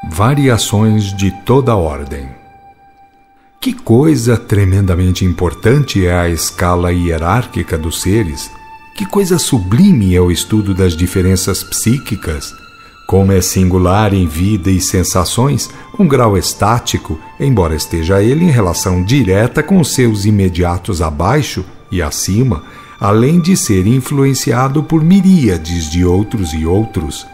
Variações de toda ordem. Que coisa tremendamente importante é a escala hierárquica dos seres! Que coisa sublime é o estudo das diferenças psíquicas! Como é singular em vida e sensações um grau estático, embora esteja ele em relação direta com os seus imediatos abaixo e acima, além de ser influenciado por miríades de outros e outros.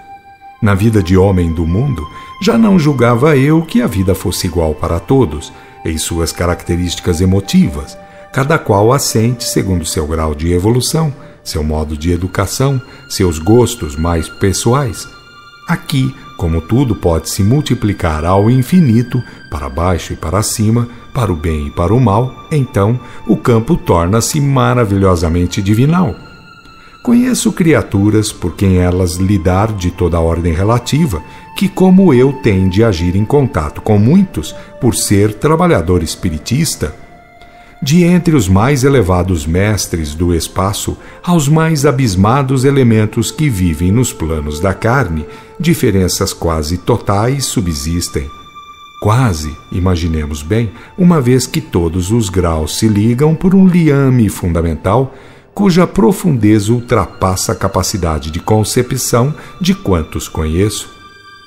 Na vida de homem do mundo, já não julgava eu que a vida fosse igual para todos, em suas características emotivas, cada qual assente segundo seu grau de evolução, seu modo de educação, seus gostos mais pessoais. Aqui, como tudo pode se multiplicar ao infinito, para baixo e para cima, para o bem e para o mal, então o campo torna-se maravilhosamente divinal. Conheço criaturas por quem elas lidar de toda a ordem relativa, que como eu têm de agir em contato com muitos, por ser trabalhador espiritista. De entre os mais elevados mestres do espaço aos mais abismados elementos que vivem nos planos da carne, diferenças quase totais subsistem. Quase, imaginemos bem, uma vez que todos os graus se ligam por um liame fundamental, cuja profundeza ultrapassa a capacidade de concepção de quantos conheço.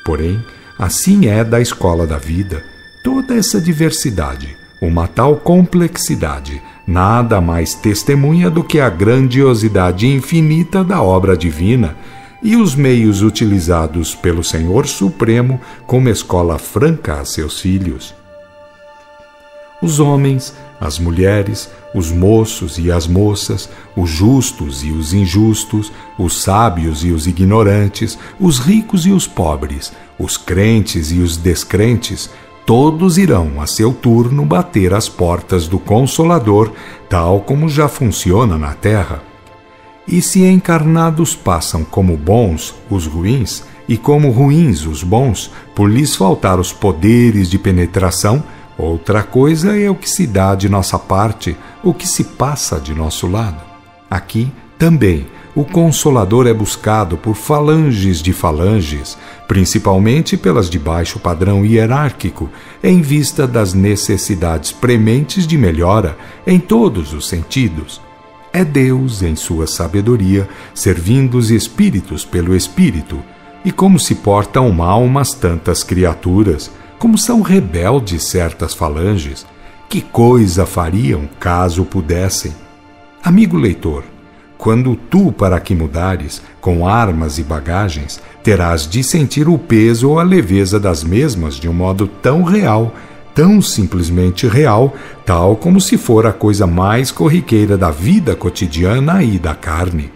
Porém, assim é da escola da vida, toda essa diversidade, uma tal complexidade, nada mais testemunha do que a grandiosidade infinita da obra divina e os meios utilizados pelo Senhor Supremo como escola franca a seus filhos. Os homens, as mulheres, os moços e as moças, os justos e os injustos, os sábios e os ignorantes, os ricos e os pobres, os crentes e os descrentes, todos irão, a seu turno, bater às portas do Consolador, tal como já funciona na Terra. E se encarnados passam como bons os ruins, e como ruins os bons, por lhes faltar os poderes de penetração, outra coisa é o que se dá de nossa parte, o que se passa de nosso lado. Aqui, também, o Consolador é buscado por falanges de falanges, principalmente pelas de baixo padrão hierárquico, em vista das necessidades prementes de melhora em todos os sentidos. É Deus, em sua sabedoria, servindo os espíritos pelo espírito. E como se portam mal umas tantas criaturas, como são rebeldes certas falanges, que coisa fariam caso pudessem? Amigo leitor, quando tu para aqui mudares, com armas e bagagens, terás de sentir o peso ou a leveza das mesmas de um modo tão real, tão simplesmente real, tal como se for a coisa mais corriqueira da vida cotidiana e da carne.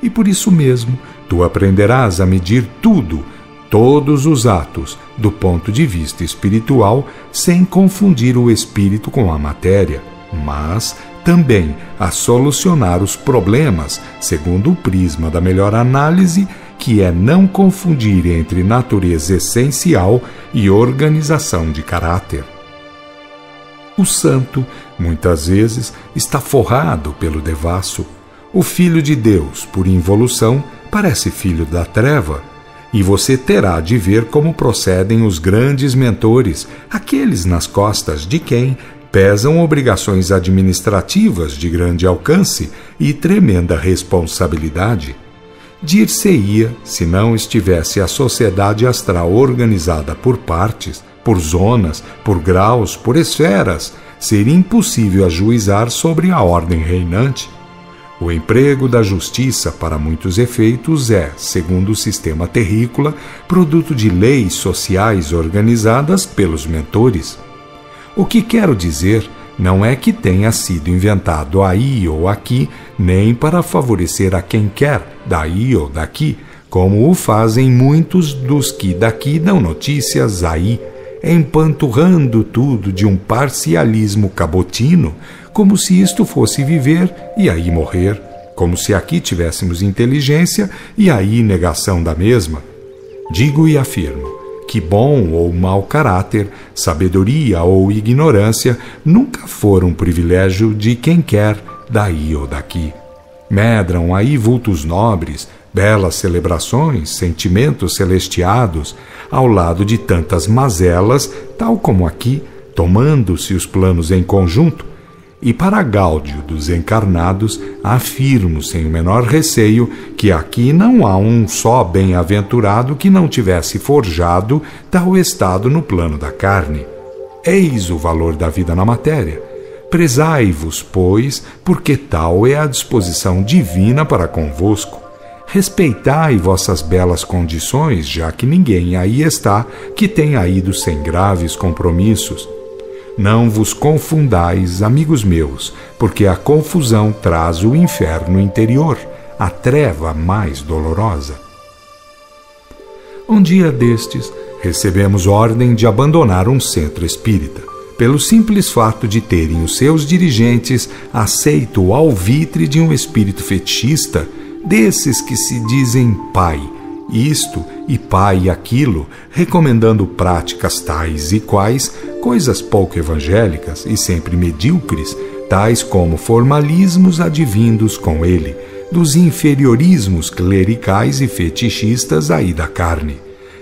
E por isso mesmo, tu aprenderás a medir tudo, todos os atos, do ponto de vista espiritual, sem confundir o espírito com a matéria, mas também a solucionar os problemas segundo o prisma da melhor análise, que é não confundir entre natureza essencial e organização de caráter. O santo, muitas vezes, está forrado pelo devasso. O Filho de Deus, por involução, parece filho da treva. E você terá de ver como procedem os grandes mentores, aqueles nas costas de quem pesam obrigações administrativas de grande alcance e tremenda responsabilidade. Dir-se-ia, se não estivesse a sociedade astral organizada por partes, por zonas, por graus, por esferas, ser impossível ajuizar sobre a ordem reinante. O emprego da justiça para muitos efeitos é, segundo o sistema terrícola, produto de leis sociais organizadas pelos mentores. O que quero dizer não é que tenha sido inventado aí ou aqui, nem para favorecer a quem quer, daí ou daqui, como o fazem muitos dos que daqui dão notícias aí, empanturrando tudo de um parcialismo cabotino, como se isto fosse viver e aí morrer, como se aqui tivéssemos inteligência e aí negação da mesma. Digo e afirmo que bom ou mau caráter, sabedoria ou ignorância nunca foram privilégio de quem quer, daí ou daqui. Medram aí vultos nobres, belas celebrações, sentimentos celestiados, ao lado de tantas mazelas, tal como aqui, tomando-se os planos em conjunto. E para gáudio dos encarnados, afirmo sem o menor receio que aqui não há um só bem-aventurado que não tivesse forjado tal estado no plano da carne. Eis o valor da vida na matéria. Prezai-vos, pois, porque tal é a disposição divina para convosco. Respeitai vossas belas condições, já que ninguém aí está que tenha ido sem graves compromissos. Não vos confundais, amigos meus, porque a confusão traz o inferno interior, a treva mais dolorosa. Um dia destes, recebemos ordem de abandonar um centro espírita, pelo simples fato de terem os seus dirigentes aceito o alvitre de um espírito fetichista, desses que se dizem pai, isto e pai aquilo, recomendando práticas tais e quais, coisas pouco evangélicas e sempre medíocres, tais como formalismos advindos com ele, dos inferiorismos clericais e fetichistas aí da carne,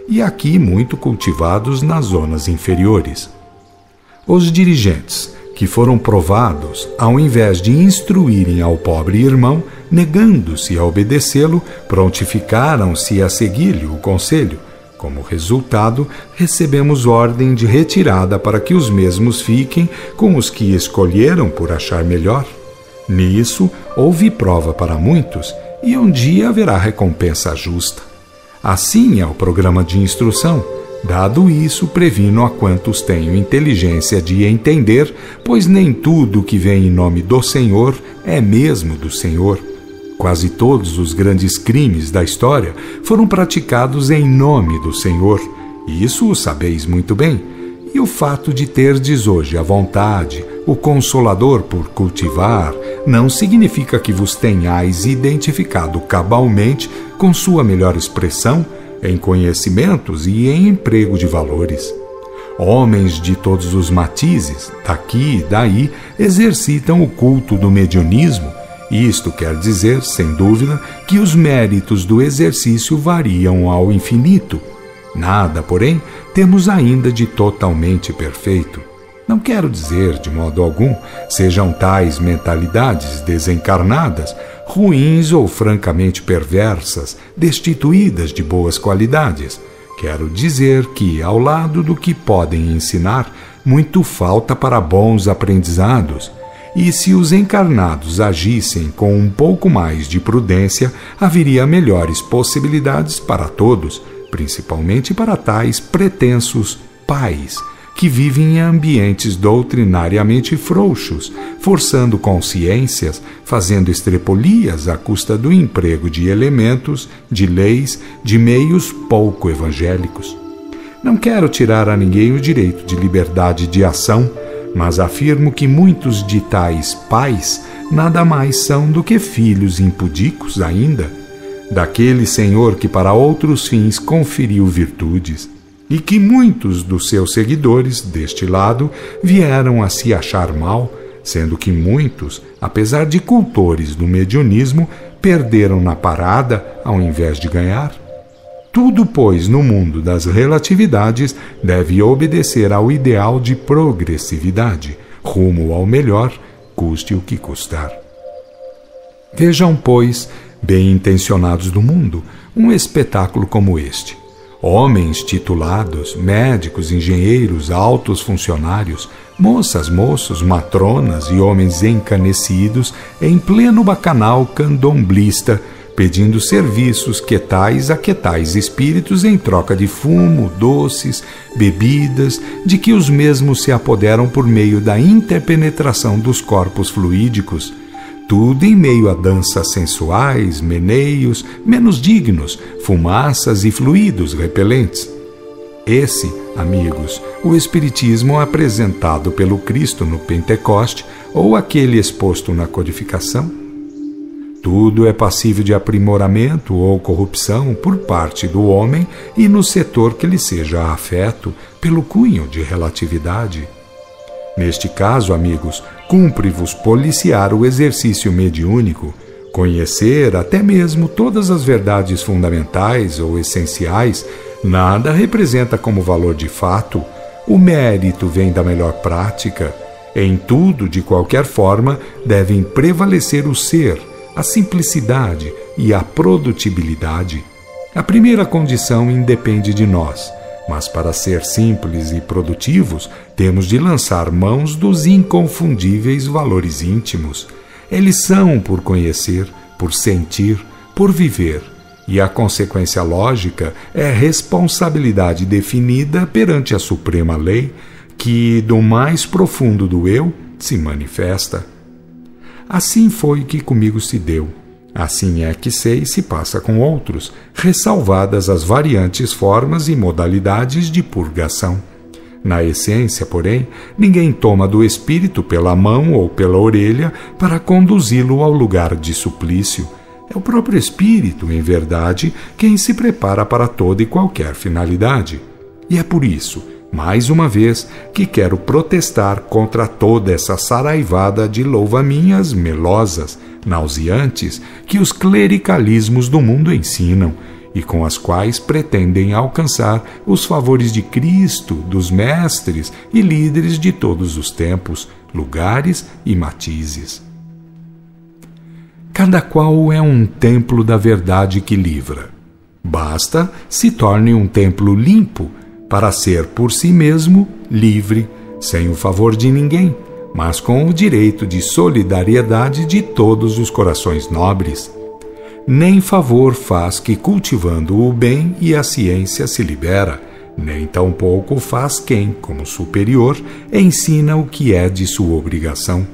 e aqui muito cultivados nas zonas inferiores. Os dirigentes, que foram provados, ao invés de instruírem ao pobre irmão, negando-se a obedecê-lo, prontificaram-se a seguir-lhe o conselho. Como resultado, recebemos ordem de retirada para que os mesmos fiquem com os que escolheram por achar melhor. Nisso, houve prova para muitos, e um dia haverá recompensa justa. Assim é o programa de instrução. Dado isso, previno a quantos tenham inteligência de entender, pois nem tudo que vem em nome do Senhor é mesmo do Senhor. Quase todos os grandes crimes da história foram praticados em nome do Senhor. Isso o sabeis muito bem. E o fato de terdes hoje a vontade, o Consolador por cultivar, não significa que vos tenhais identificado cabalmente com sua melhor expressão, em conhecimentos e em emprego de valores. Homens de todos os matizes, daqui e daí, exercitam o culto do mediunismo. Isto quer dizer, sem dúvida, que os méritos do exercício variam ao infinito. Nada, porém, temos ainda de totalmente perfeito. Não quero dizer, de modo algum, sejam tais mentalidades desencarnadas, ruins ou francamente perversas, destituídas de boas qualidades. Quero dizer que, ao lado do que podem ensinar, muito falta para bons aprendizados. E se os encarnados agissem com um pouco mais de prudência, haveria melhores possibilidades para todos, principalmente para tais pretensos pais, que vivem em ambientes doutrinariamente frouxos, forçando consciências, fazendo estrepolias à custa do emprego de elementos, de leis, de meios pouco evangélicos. Não quero tirar a ninguém o direito de liberdade de ação, mas afirmo que muitos de tais pais nada mais são do que filhos impudicos ainda, daquele Senhor que para outros fins conferiu virtudes, e que muitos dos seus seguidores, deste lado, vieram a se achar mal, sendo que muitos, apesar de cultores do mediunismo, perderam na parada ao invés de ganhar. Tudo, pois, no mundo das relatividades deve obedecer ao ideal de progressividade, rumo ao melhor, custe o que custar. Vejam, pois, bem intencionados do mundo, um espetáculo como este. Homens titulados, médicos, engenheiros, altos funcionários, moças, moços, matronas e homens encanecidos em pleno bacanal candomblista, pedindo serviços quetais a quetais espíritos em troca de fumo, doces, bebidas, de que os mesmos se apoderam por meio da interpenetração dos corpos fluídicos, tudo em meio a danças sensuais, meneios, menos dignos, fumaças e fluidos repelentes. Esse, amigos, o Espiritismo apresentado pelo Cristo no Pentecoste ou aquele exposto na codificação? Tudo é passível de aprimoramento ou corrupção por parte do homem e no setor que lhe seja afeto pelo cunho de relatividade. Neste caso, amigos, cumpre-vos policiar o exercício mediúnico, Conhecer até mesmo todas as verdades fundamentais ou essenciais nada representa como valor de fato. O mérito vem da melhor prática. Em tudo, de qualquer forma, devem prevalecer o ser, a simplicidade e a produtibilidade. A primeira condição independe de nós, mas para ser simples e produtivos, temos de lançar mãos dos inconfundíveis valores íntimos. Eles são por conhecer, por sentir, por viver, e a consequência lógica é responsabilidade definida perante a suprema lei que, do mais profundo do eu, se manifesta. Assim foi que comigo se deu. Assim é que sei se passa com outros, ressalvadas as variantes formas e modalidades de purgação. Na essência, porém, ninguém toma do espírito pela mão ou pela orelha para conduzi-lo ao lugar de suplício. É o próprio espírito, em verdade, quem se prepara para toda e qualquer finalidade. E é por isso, mais uma vez, que quero protestar contra toda essa saraivada de louva-minhas melosas, nauseantes, que os clericalismos do mundo ensinam, e com as quais pretendem alcançar os favores de Cristo, dos mestres e líderes de todos os tempos, lugares e matizes. Cada qual é um templo da verdade que livra. Basta se torne um templo limpo para ser por si mesmo livre, sem o favor de ninguém, mas com o direito de solidariedade de todos os corações nobres. Nem favor faz que cultivando o bem e a ciência se libera, nem tampouco faz quem, como superior, ensina o que é de sua obrigação.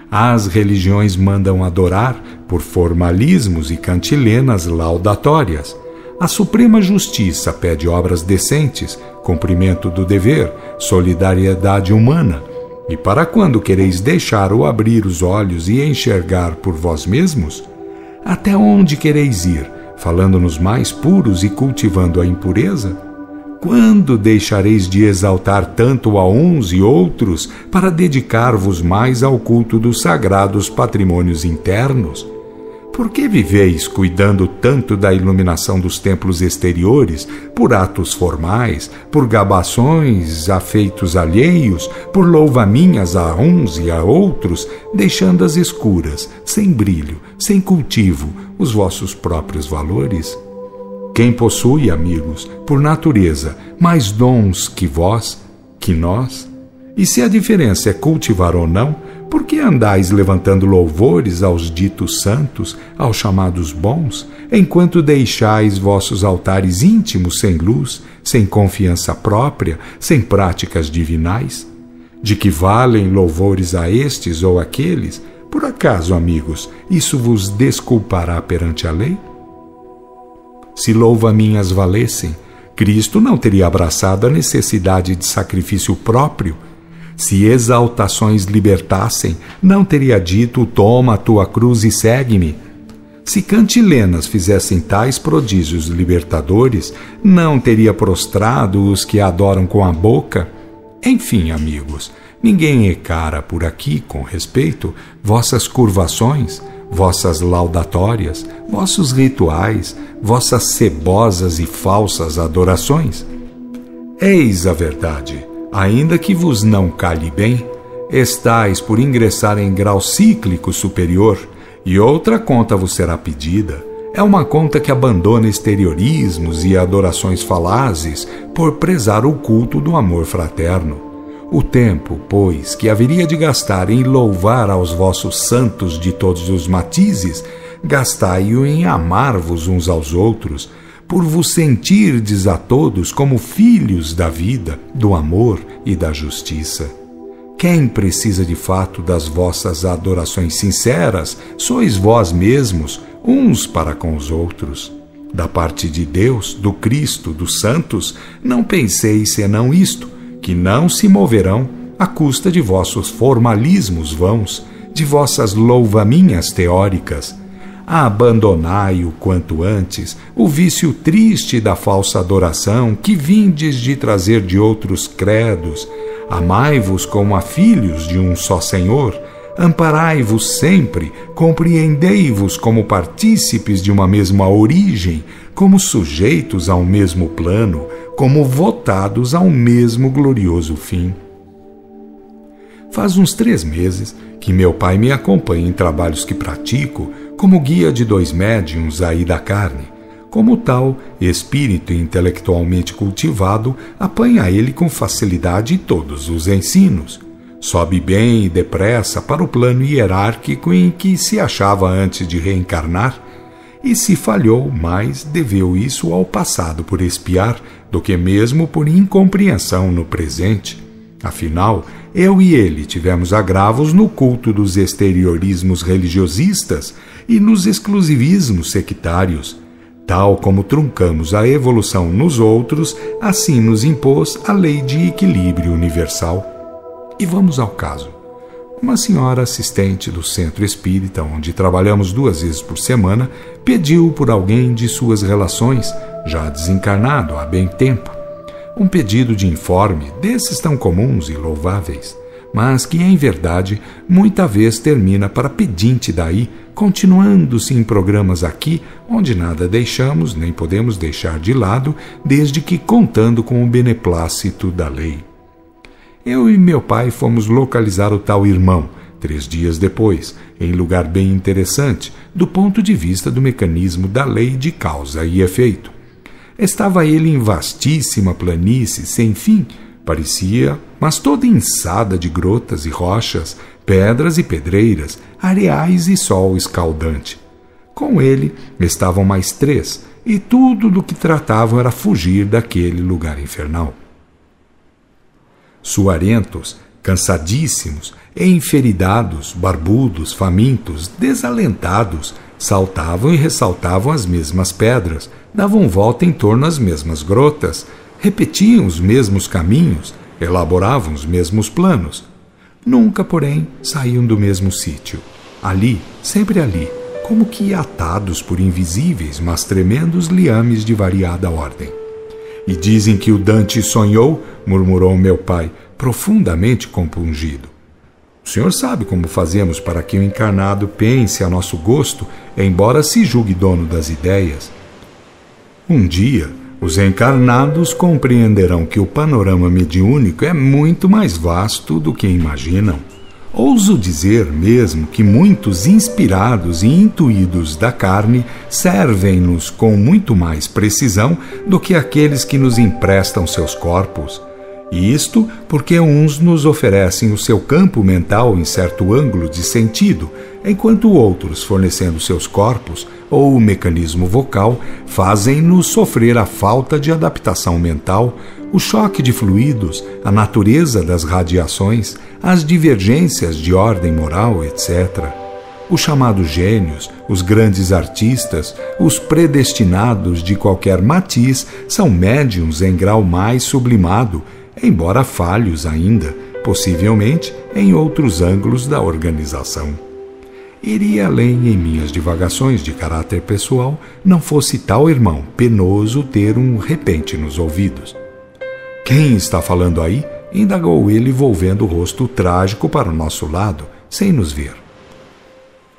As religiões mandam adorar por formalismos e cantilenas laudatórias. A suprema justiça pede obras decentes, cumprimento do dever, solidariedade humana. E para quando quereis deixar ou abrir os olhos e enxergar por vós mesmos? Até onde quereis ir, falando nos mais puros e cultivando a impureza? Quando deixareis de exaltar tanto a uns e outros para dedicar-vos mais ao culto dos sagrados patrimônios internos? Por que viveis cuidando tanto da iluminação dos templos exteriores, por atos formais, por gabações a feitos alheios, por louvaminhas a uns e a outros, deixando às escuras, sem brilho, sem cultivo, os vossos próprios valores? Quem possui, amigos, por natureza, mais dons que vós, que nós? E se a diferença é cultivar ou não, por que andais levantando louvores aos ditos santos, aos chamados bons, enquanto deixais vossos altares íntimos sem luz, sem confiança própria, sem práticas divinais? De que valem louvores a estes ou aqueles? Por acaso, amigos, isso vos desculpará perante a lei? Se louva-minhas valessem, Cristo não teria abraçado a necessidade de sacrifício próprio. Se exaltações libertassem, não teria dito: toma a tua cruz e segue-me. Se cantilenas fizessem tais prodígios libertadores, não teria prostrado os que a adoram com a boca? Enfim, amigos, ninguém encara por aqui, com respeito, vossas curvações, vossas laudatórias, vossos rituais, vossas cebosas e falsas adorações. Eis a verdade. Ainda que vos não calhe bem, estais por ingressar em grau cíclico superior, e outra conta vos será pedida. É uma conta que abandona exteriorismos e adorações falazes por prezar o culto do amor fraterno. O tempo, pois, que haveria de gastar em louvar aos vossos santos de todos os matizes, gastai-o em amar-vos uns aos outros, por vos sentirdes a todos como filhos da vida, do amor e da justiça. Quem precisa de fato das vossas adorações sinceras sois vós mesmos, uns para com os outros. Da parte de Deus, do Cristo, dos santos, não penseis senão isto, que não se moverão à custa de vossos formalismos vãos, de vossas louvaminhas teóricas. Abandonai o quanto antes o vício triste da falsa adoração que vindes de trazer de outros credos. Amai-vos como a filhos de um só Senhor. amparai-vos sempre, compreendei-vos como partícipes de uma mesma origem, como sujeitos ao mesmo plano, como votados ao mesmo glorioso fim. Faz uns 3 meses que meu pai me acompanha em trabalhos que pratico como guia de 2 médiuns aí da carne. Como tal, espírito intelectualmente cultivado, apanha ele com facilidade todos os ensinos. Sobe bem e depressa para o plano hierárquico em que se achava antes de reencarnar, e se falhou, mais deveu isso ao passado por espiar do que mesmo por incompreensão no presente. Afinal, eu e ele tivemos agravos no culto dos exteriorismos religiosistas e nos exclusivismos sectários. Tal como truncamos a evolução nos outros, assim nos impôs a lei de equilíbrio universal. E vamos ao caso. Uma senhora assistente do centro espírita, onde trabalhamos 2 vezes por semana, pediu por alguém de suas relações, já desencarnado há bem tempo. Um pedido de informe, desses tão comuns e louváveis, mas que, em verdade, muita vez termina para pedinte daí, continuando-se em programas aqui, onde nada deixamos nem podemos deixar de lado, desde que contando com o beneplácito da lei. Eu e meu pai fomos localizar o tal irmão, 3 dias depois, em lugar bem interessante, do ponto de vista do mecanismo da lei de causa e efeito. Estava ele em vastíssima planície sem fim, parecia, mas toda inçada de grotas e rochas, pedras e pedreiras, areais e sol escaldante. Com ele estavam mais 3, e tudo do que tratavam era fugir daquele lugar infernal. Suarentos, cansadíssimos, enferidados, barbudos, famintos, desalentados, saltavam e ressaltavam as mesmas pedras, davam volta em torno às mesmas grotas, repetiam os mesmos caminhos, elaboravam os mesmos planos. Nunca, porém, saíam do mesmo sítio. Ali, sempre ali, como que atados por invisíveis, mas tremendos liames de variada ordem. E dizem que o Dante sonhou, murmurou meu pai, profundamente compungido. O senhor sabe como fazemos para que o encarnado pense a nosso gosto, embora se julgue dono das ideias? Um dia, os encarnados compreenderão que o panorama mediúnico é muito mais vasto do que imaginam. Ouso dizer mesmo que muitos inspirados e intuídos da carne servem-nos com muito mais precisão do que aqueles que nos emprestam seus corpos. E isto porque uns nos oferecem o seu campo mental em certo ângulo de sentido, enquanto outros, fornecendo seus corpos ou o mecanismo vocal, fazem-nos sofrer a falta de adaptação mental, o choque de fluidos, a natureza das radiações, as divergências de ordem moral, etc. Os chamados gênios, os grandes artistas, os predestinados de qualquer matiz são médiuns em grau mais sublimado, embora falhos ainda, possivelmente em outros ângulos da organização. Iria além em minhas divagações de caráter pessoal, não fosse tal irmão penoso ter um repente nos ouvidos. Quem está falando aí? Indagou ele, volvendo o rosto trágico para o nosso lado, sem nos ver.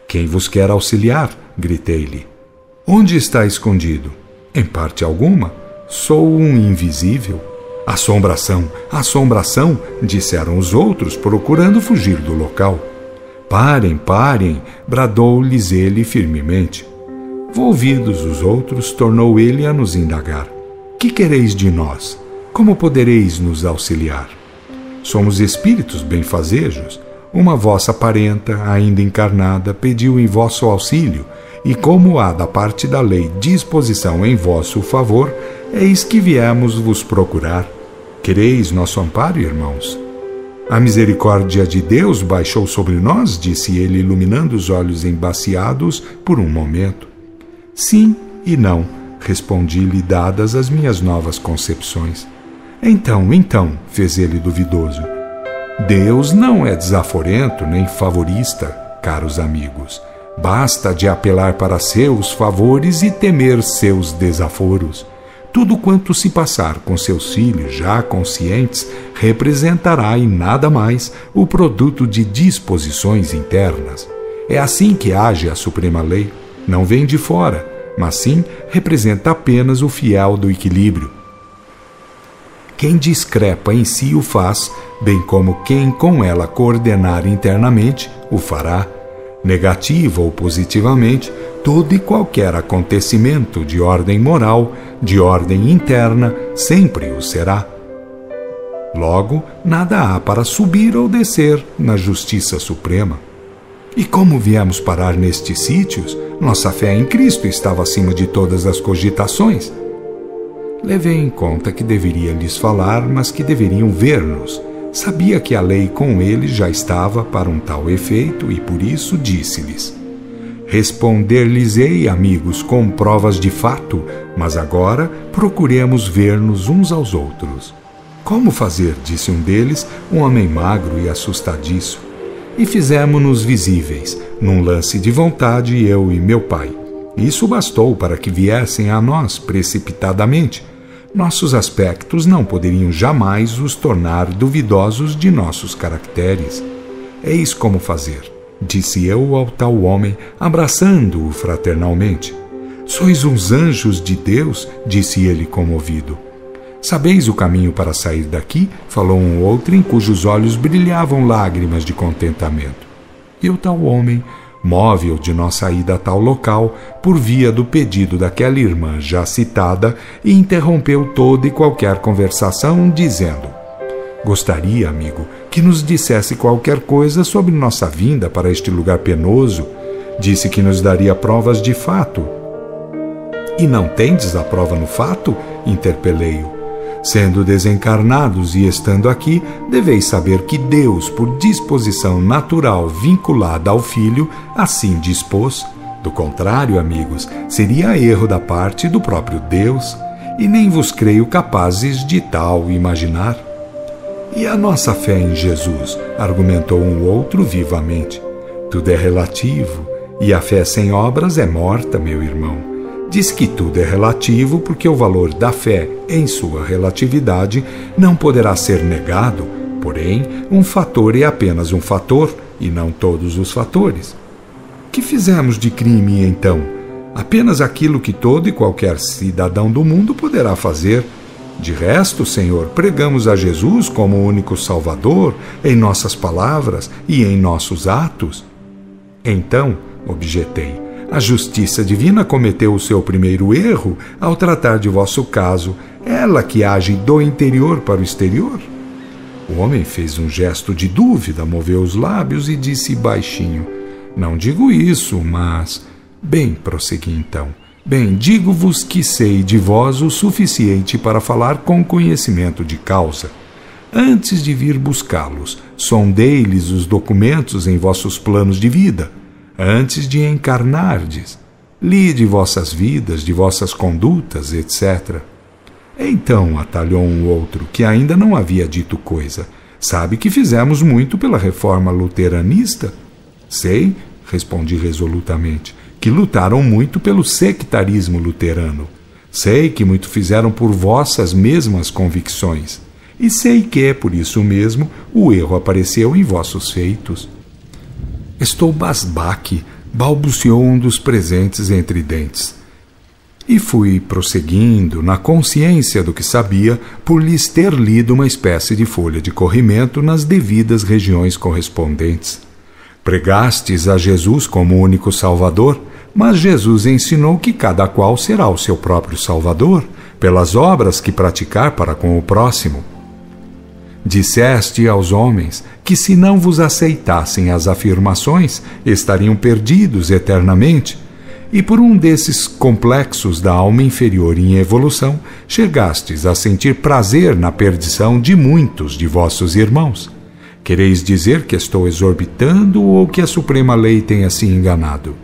Quem vos quer auxiliar? Gritei-lhe. Onde está escondido? Em parte alguma. Sou um invisível. Assombração, assombração, disseram os outros, procurando fugir do local. Parem, parem, bradou-lhes ele firmemente. Volvidos os outros, tornou ele a nos indagar. Que quereis de nós? Como podereis nos auxiliar? Somos espíritos benfazejos. Uma vossa parenta, ainda encarnada, pediu em vosso auxílio, e como há da parte da lei disposição em vosso favor, eis que viemos vos procurar. Quereis nosso amparo, irmãos? A misericórdia de Deus baixou sobre nós, disse ele, iluminando os olhos embaciados por um momento. Sim e não, respondi-lhe, dadas as minhas novas concepções. Então, fez ele duvidoso. Deus não é desaforento nem favorista, caros amigos. Basta de apelar para seus favores e temer seus desaforos. tudo quanto se passar com seus filhos já conscientes representará e nada mais o produto de disposições internas. É assim que age a Suprema Lei. Não vem de fora, mas sim representa apenas o fiel do equilíbrio. Quem discrepa em si o faz, bem como quem com ela coordenar internamente o fará. Negativa ou positivamente, todo e qualquer acontecimento de ordem moral, de ordem interna, sempre o será. Logo, nada há para subir ou descer na Justiça Suprema. E como viemos parar nestes sítios, nossa fé em Cristo estava acima de todas as cogitações. Levei em conta que deveria lhes falar, mas que deveriam ver-nos. Sabia que a lei com eles já estava para um tal efeito e por isso disse-lhes: responder-lhes-ei, amigos, com provas de fato, mas agora procuremos ver-nos uns aos outros. Como fazer? Disse um deles, um homem magro e assustadiço. E fizemo-nos visíveis, num lance de vontade, eu e meu pai. Isso bastou para que viessem a nós precipitadamente. Nossos aspectos não poderiam jamais os tornar duvidosos de nossos caracteres. Eis como fazer, disse eu ao tal homem, abraçando-o fraternalmente. Sois uns anjos de Deus, disse ele comovido. Sabeis o caminho para sair daqui? Falou um outro em cujos olhos brilhavam lágrimas de contentamento. E o tal homem, móvel de nossa ida a tal local, por via do pedido daquela irmã já citada, interrompeu toda e qualquer conversação, dizendo: gostaria, amigo, que nos dissesse qualquer coisa sobre nossa vinda para este lugar penoso. Disse que nos daria provas de fato. E não tendes a prova no fato? Interpelei-o. Sendo desencarnados e estando aqui, deveis saber que Deus, por disposição natural vinculada ao Filho, assim dispôs. Do contrário, amigos, seria erro da parte do próprio Deus, e nem vos creio capazes de tal imaginar. E a nossa fé em Jesus? Argumentou um outro vivamente. Tudo é relativo, e a fé sem obras é morta, meu irmão. Diz que tudo é relativo porque o valor da fé, em sua relatividade, não poderá ser negado, porém, um fator é apenas um fator e não todos os fatores. Que fizemos de crime, então? Apenas aquilo que todo e qualquer cidadão do mundo poderá fazer. De resto, Senhor, pregamos a Jesus como o único Salvador em nossas palavras e em nossos atos. Então, objetei, a justiça divina cometeu o seu primeiro erro ao tratar de vosso caso, ela que age do interior para o exterior. O homem fez um gesto de dúvida, moveu os lábios e disse baixinho: não digo isso, mas... Bem, prossegui então. Bem, digo-vos que sei de vós o suficiente para falar com conhecimento de causa. Antes de vir buscá-los, sondei-lhes os documentos em vossos planos de vida. Antes de encarnardes, li de vossas vidas, de vossas condutas, etc. Então, atalhou um outro, que ainda não havia dito coisa. Sabe que fizemos muito pela reforma luteranista? Sei, respondi resolutamente, que lutaram muito pelo sectarismo luterano. Sei que muito fizeram por vossas mesmas convicções. E sei que, por isso mesmo, o erro apareceu em vossos feitos. Estou basbaque, balbuciou um dos presentes entre dentes. E fui prosseguindo, na consciência do que sabia, por lhes ter lido uma espécie de folha de corrimento nas devidas regiões correspondentes. Pregastes a Jesus como único Salvador, mas Jesus ensinou que cada qual será o seu próprio Salvador, pelas obras que praticar para com o próximo. Disseste aos homens que, se não vos aceitassem as afirmações, estariam perdidos eternamente, e por um desses complexos da alma inferior em evolução, chegastes a sentir prazer na perdição de muitos de vossos irmãos. Quereis dizer que estou exorbitando ou que a Suprema Lei tenha se enganado?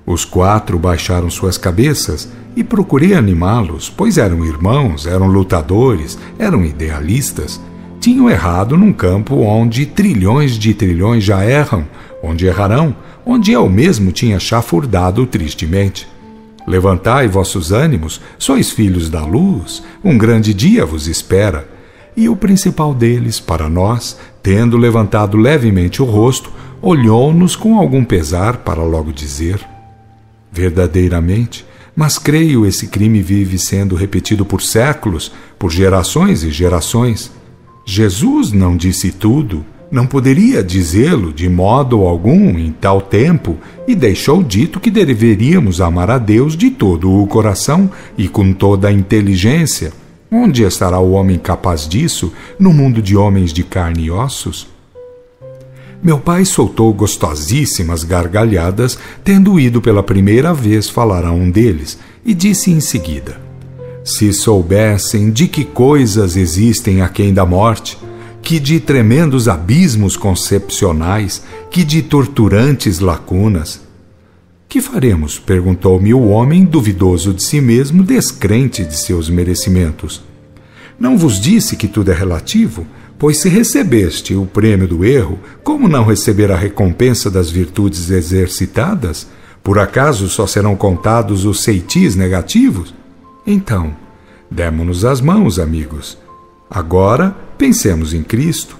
Os 4 baixaram suas cabeças e procurei animá-los, pois eram irmãos, eram lutadores, eram idealistas. Tinham errado num campo onde trilhões de trilhões já erram, onde errarão, onde eu mesmo tinha chafurdado tristemente. Levantai vossos ânimos, sois filhos da luz, um grande dia vos espera. E o principal deles, para nós, tendo levantado levemente o rosto, olhou-nos com algum pesar para logo dizer: verdadeiramente, mas creio esse crime vive sendo repetido por séculos, por gerações e gerações. Jesus não disse tudo, não poderia dizê-lo de modo algum em tal tempo, e deixou dito que deveríamos amar a Deus de todo o coração e com toda a inteligência. Onde estará o homem capaz disso, no mundo de homens de carne e ossos? Meu pai soltou gostosíssimas gargalhadas, tendo ido pela primeira vez falar a um deles, e disse em seguida: se soubessem de que coisas existem aquém da morte, que de tremendos abismos concepcionais, que de torturantes lacunas. Que faremos? Perguntou-me o homem, duvidoso de si mesmo, descrente de seus merecimentos. Não vos disse que tudo é relativo? Pois se recebeste o prêmio do erro, como não receber a recompensa das virtudes exercitadas? Por acaso só serão contados os ceitis negativos? Então, demo-nos as mãos, amigos. Agora, pensemos em Cristo.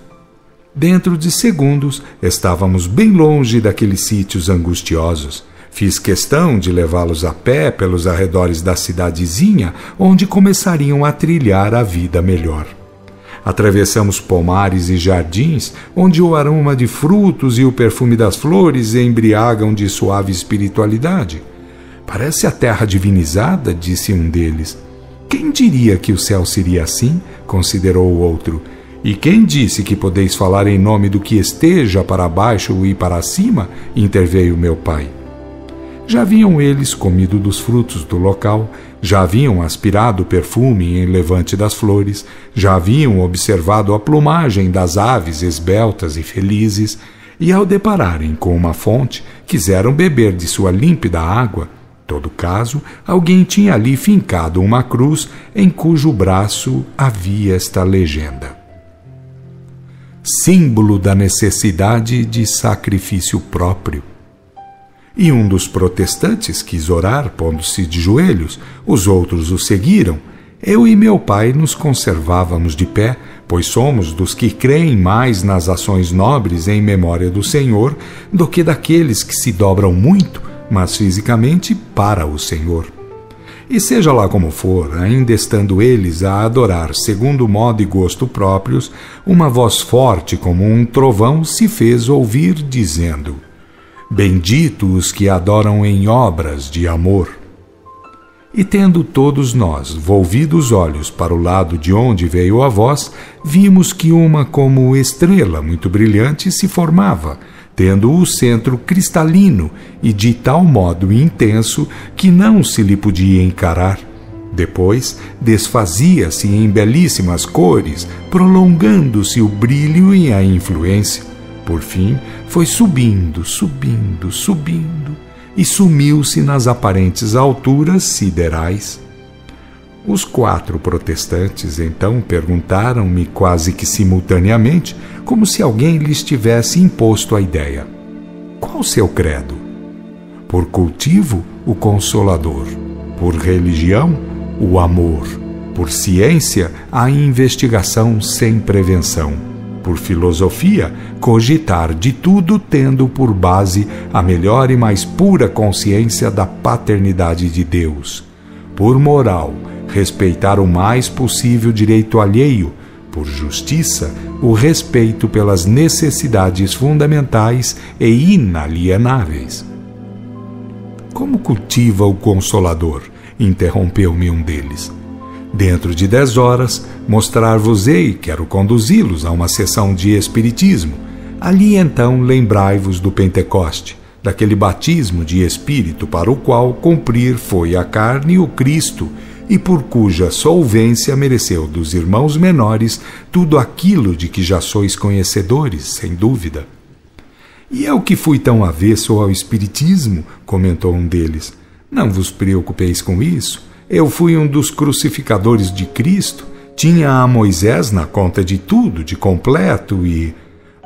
Dentro de segundos, estávamos bem longe daqueles sítios angustiosos. Fiz questão de levá-los a pé pelos arredores da cidadezinha, onde começariam a trilhar a vida melhor. Atravessamos pomares e jardins, onde o aroma de frutos e o perfume das flores embriagam de suave espiritualidade. Parece a terra divinizada, disse um deles. Quem diria que o céu seria assim? Considerou o outro. E quem disse que podeis falar em nome do que esteja para baixo e para cima? Interveio meu pai. Já haviam eles comido dos frutos do local, já haviam aspirado o perfume em levante das flores, já haviam observado a plumagem das aves esbeltas e felizes, e ao depararem com uma fonte, quiseram beber de sua límpida água. Todo caso, alguém tinha ali fincado uma cruz em cujo braço havia esta legenda: símbolo da necessidade de sacrifício próprio. E um dos protestantes quis orar, pondo-se de joelhos. Os outros o seguiram. Eu e meu pai nos conservávamos de pé, pois somos dos que creem mais nas ações nobres em memória do Senhor do que daqueles que se dobram muito, mas fisicamente para o Senhor. E seja lá como for, ainda estando eles a adorar segundo modo e gosto próprios, uma voz forte como um trovão se fez ouvir, dizendo: bendito os que adoram em obras de amor. E tendo todos nós volvido os olhos para o lado de onde veio a voz, vimos que uma como estrela muito brilhante se formava, tendo o centro cristalino e de tal modo intenso que não se lhe podia encarar. Depois desfazia-se em belíssimas cores, prolongando-se o brilho e a influência. Por fim, foi subindo, subindo, subindo, e sumiu-se nas aparentes alturas siderais. Os 4 protestantes, então, perguntaram-me quase que simultaneamente, como se alguém lhes tivesse imposto a ideia: qual o seu credo? Por cultivo, o Consolador. Por religião, o amor. Por ciência, a investigação sem prevenção. Por filosofia, cogitar de tudo tendo por base a melhor e mais pura consciência da paternidade de Deus. Por moral, respeitar o mais possível direito alheio. Por justiça, o respeito pelas necessidades fundamentais e inalienáveis. Como cultiva o Consolador? Interrompeu-me um deles. Dentro de 10 horas, mostrar-vos-ei, quero conduzi-los a uma sessão de espiritismo. Ali então lembrai-vos do Pentecoste, daquele batismo de espírito para o qual cumprir foi a carne o Cristo, e por cuja solvência mereceu dos irmãos menores tudo aquilo de que já sois conhecedores, sem dúvida. E eu que fui tão avesso ao espiritismo, comentou um deles. Não vos preocupeis com isso. Eu fui um dos crucificadores de Cristo, tinha a Moisés na conta de tudo, de completo, e...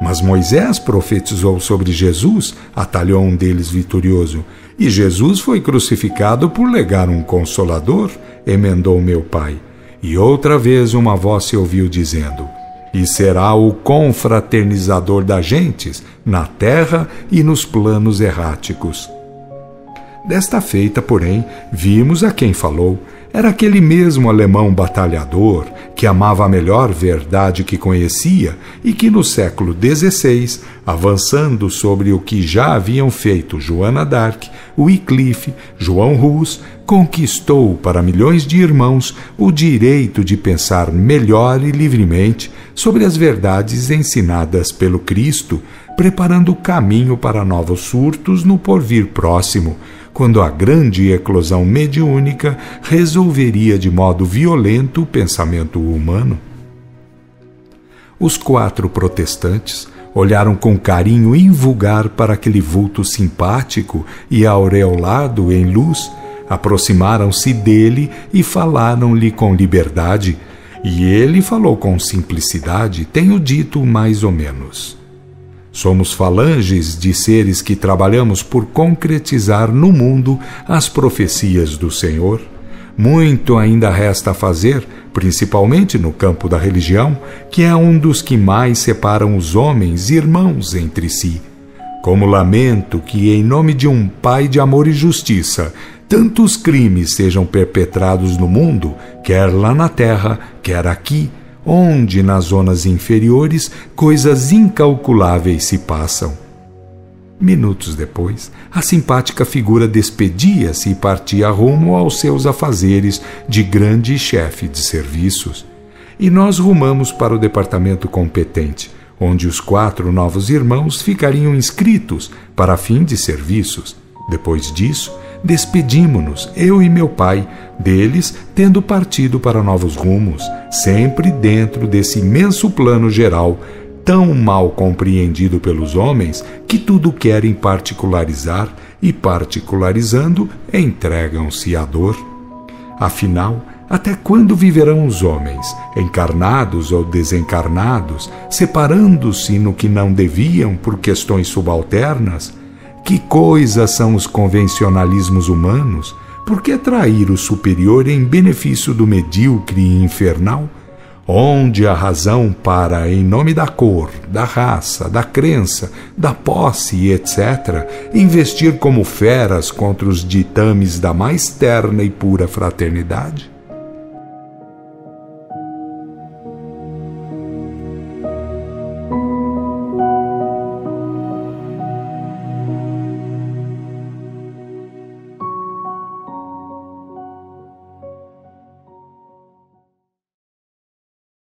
Mas Moisés profetizou sobre Jesus, atalhou um deles vitorioso. E Jesus foi crucificado por legar um consolador, emendou meu pai. E outra vez uma voz se ouviu dizendo: e será o confraternizador das gentes, na terra e nos planos erráticos. Desta feita, porém, vimos a quem falou. Era aquele mesmo alemão batalhador que amava a melhor verdade que conhecia e que no século XVI, avançando sobre o que já haviam feito Joana d'Arc, Wycliffe, João Hus, conquistou para milhões de irmãos o direito de pensar melhor e livremente sobre as verdades ensinadas pelo Cristo, preparando o caminho para novos surtos no porvir próximo, quando a grande eclosão mediúnica resolveria de modo violento o pensamento humano. Os 4 protestantes olharam com carinho invulgar para aquele vulto simpático e aureolado em luz, aproximaram-se dele e falaram-lhe com liberdade, e ele falou com simplicidade, tenho dito mais ou menos. Somos falanges de seres que trabalhamos por concretizar no mundo as profecias do Senhor. Muito ainda resta a fazer, principalmente no campo da religião, que é um dos que mais separam os homens irmãos entre si. Como lamento que, em nome de um Pai de amor e justiça, tantos crimes sejam perpetrados no mundo, quer lá na terra, quer aqui, onde nas zonas inferiores coisas incalculáveis se passam. Minutos depois, a simpática figura despedia-se e partia rumo aos seus afazeres de grande chefe de serviços. E nós rumamos para o departamento competente, onde os 4 novos irmãos ficariam inscritos para fim de serviços. Depois disso, despedimo-nos, eu e meu pai, deles tendo partido para novos rumos, sempre dentro desse imenso plano geral, tão mal compreendido pelos homens que tudo querem particularizar e, particularizando, entregam-se à dor. Afinal, até quando viverão os homens, encarnados ou desencarnados, separando-se no que não deviam por questões subalternas? Que coisa são os convencionalismos humanos? Por que trair o superior em benefício do medíocre e infernal? Onde a razão para, em nome da cor, da raça, da crença, da posse e etc., investir como feras contra os ditames da mais terna e pura fraternidade?